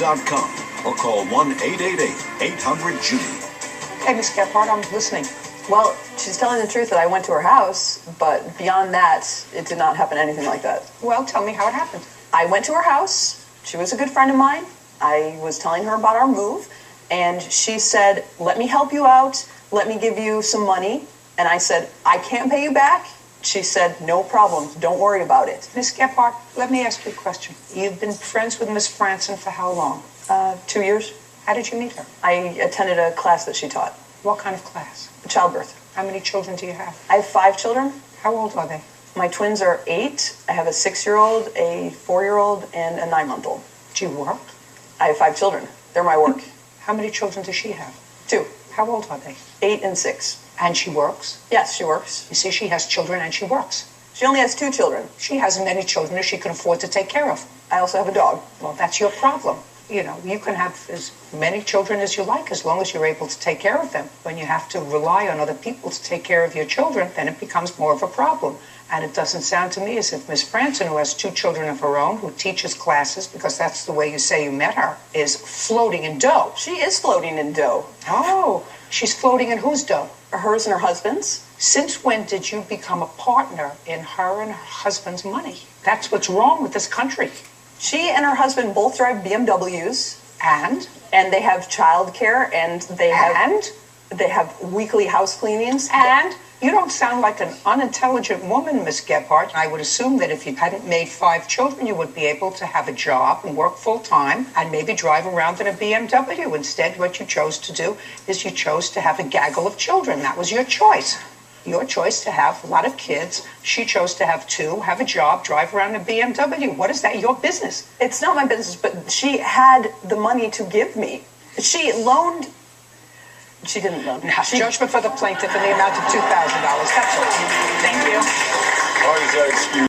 ShopJudy.com or call 1-888-800-JUDY. Hey, Miss Gephardt, I'm listening. Well, she's telling the truth that I went to her house, but beyond that, it did not happen anything like that. Well, tell me how it happened. I went to her house. She was a good friend of mine. I was telling her about our move, and she said, let me help you out. Let me give you some money. And I said, I can't pay you back. She said, no problem. Don't worry about it. Miss Gephardt, let me ask you a question. You've been friends with Miss Franson for how long? 2 years. How did you meet her? I attended a class that she taught. What kind of class? Childbirth. How many children do you have? I have 5 children. How old are they? My twins are 8. I have a 6-year-old, a 4-year-old, and a 9-month-old. Do you work? I have 5 children. They're my work. How many children does she have? 2. How old are they? 8 and 6. And she works? Yes, she works. You see, she has children and she works. She only has 2 children. She has as many children as she can afford to take care of. I also have a dog. Well, that's your problem. You know, you can have as many children as you like as long as you're able to take care of them. When you have to rely on other people to take care of your children, then it becomes more of a problem. And it doesn't sound to me as if Miss Franson, who has 2 children of her own, who teaches classes, because that's the way you say you met her, is floating in dough. She is floating in dough. Oh, she's floating in whose dough? Hers and her husband's. Since when did you become a partner in her and her husband's money? That's what's wrong with this country. She and her husband both drive BMWs. And they have childcare, and they have weekly house cleanings. And you don't sound like an unintelligent woman, Miss Gephardt. I would assume that if you hadn't made 5 children, you would be able to have a job and work full time and maybe drive around in a BMW. Instead, what you chose to do is you chose to have a gaggle of children. That was your choice. Your choice to have a lot of kids. She chose to have 2, have a job, drive around in a BMW. What is that? Your business. It's not my business, but she had the money to give me. She loaned. She didn't loan. Now, judgment for the plaintiff in the amount of $2,000. That's all. Thank you. Why is that excuse?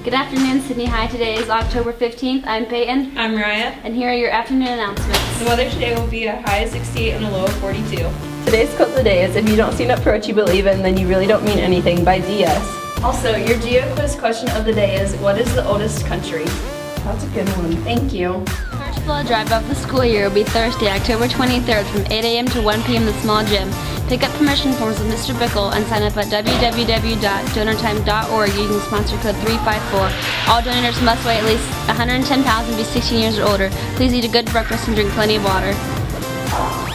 Good afternoon, Sidney High. Today is October 15th. I'm Peyton. I'm Mariah. And here are your afternoon announcements. The weather today will be a high of 68 and a low of 42. Today's quote of the day is, if you don't stand up for what you believe in, then you really don't mean anything, by DS. Also, your Geo Quiz question of the day is, what is the oldest country? That's a good one. Thank you. First blood drive of the school year will be Thursday, October 23rd from 8 a.m. to 1 p.m. in the small gym. Pick up permission forms with Mr. Bickle and sign up at www.donortime.org using sponsor code 354. All donors must weigh at least 110 pounds and be 16 years or older. Please eat a good breakfast and drink plenty of water.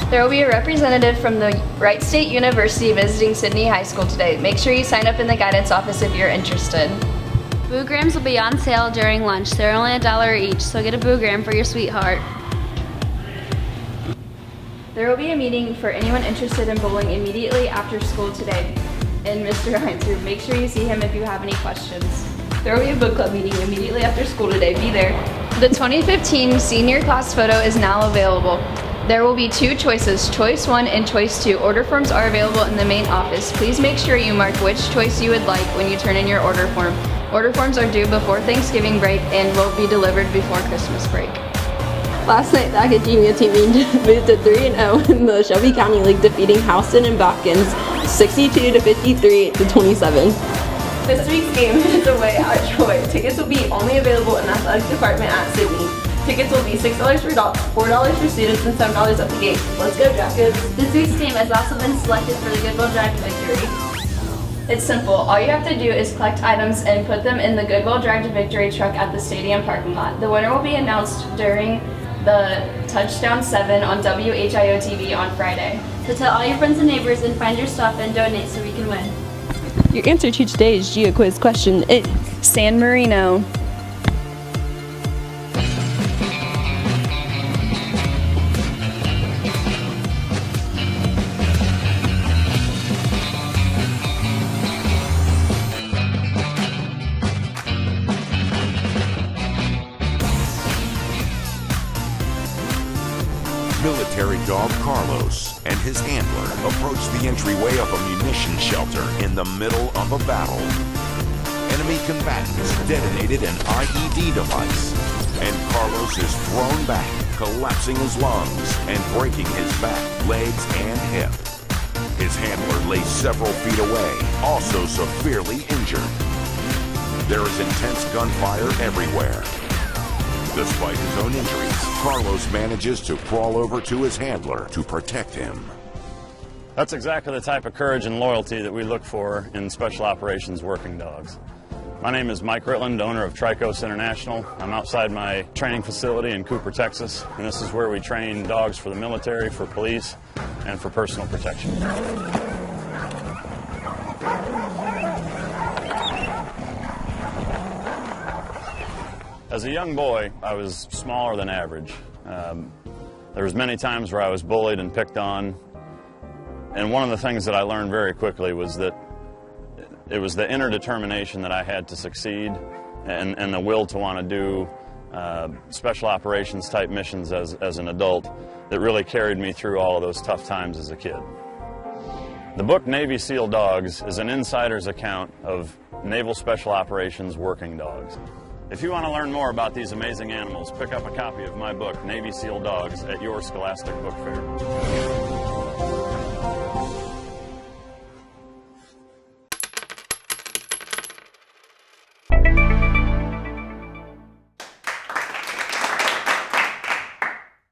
There will be a representative from the Wright State University visiting Sidney High School today. Make sure you sign up in the guidance office if you're interested. Boograms will be on sale during lunch. They're only $1 each, so get a boogram for your sweetheart. There will be a meeting for anyone interested in bowling immediately after school today in Mr. Hines' room. Make sure you see him if you have any questions. There will be a book club meeting immediately after school today. Be there. The 2015 senior class photo is now available. There will be 2 choices, choice 1 and choice 2. Order forms are available in the main office. Please make sure you mark which choice you would like when you turn in your order form. Order forms are due before Thanksgiving break and will be delivered before Christmas break. Last night, the academia team moved to 3-0 in the Shelby County League, defeating Houston and Bopkins 62-53 to 27. This week's game is away at Troy. Tickets will be only available in the athletic department at Sidney. Tickets will be $6 for adults, $4 for students, and $7 at the gate. Let's go, Jackets! This week's game has also been selected for the Goodwill Drive to Victory. It's simple. All you have to do is collect items and put them in the Goodwill Drive to Victory truck at the stadium parking lot. The winner will be announced during the Touchdown 7 on WHIO TV on Friday. So tell all your friends and neighbors and find your stuff and donate so we can win. Your answer to today's Geo Quiz question is San Marino. Military dog Carlos and his handler approach the entryway of a munitions shelter in the middle of a battle. Enemy combatants detonated an IED device, and Carlos is thrown back, collapsing his lungs and breaking his back, legs, and hip. His handler lays several feet away, also severely injured. There is intense gunfire everywhere. Despite his own injuries, Carlos manages to crawl over to his handler to protect him. That's exactly the type of courage and loyalty that we look for in Special Operations working dogs. My name is Mike Ritland, owner of Tricos International. I'm outside my training facility in Cooper, Texas, and this is where we train dogs for the military, for police, and for personal protection. As a young boy, I was smaller than average. There was many times where I was bullied and picked on, and one of the things that I learned very quickly was that it was the inner determination that I had to succeed and the will to want to do special operations type missions as an adult that really carried me through all of those tough times as a kid. The book Navy SEAL Dogs is an insider's account of Naval Special Operations working dogs. If you want to learn more about these amazing animals, pick up a copy of my book, Navy SEAL Dogs, at your Scholastic Book Fair.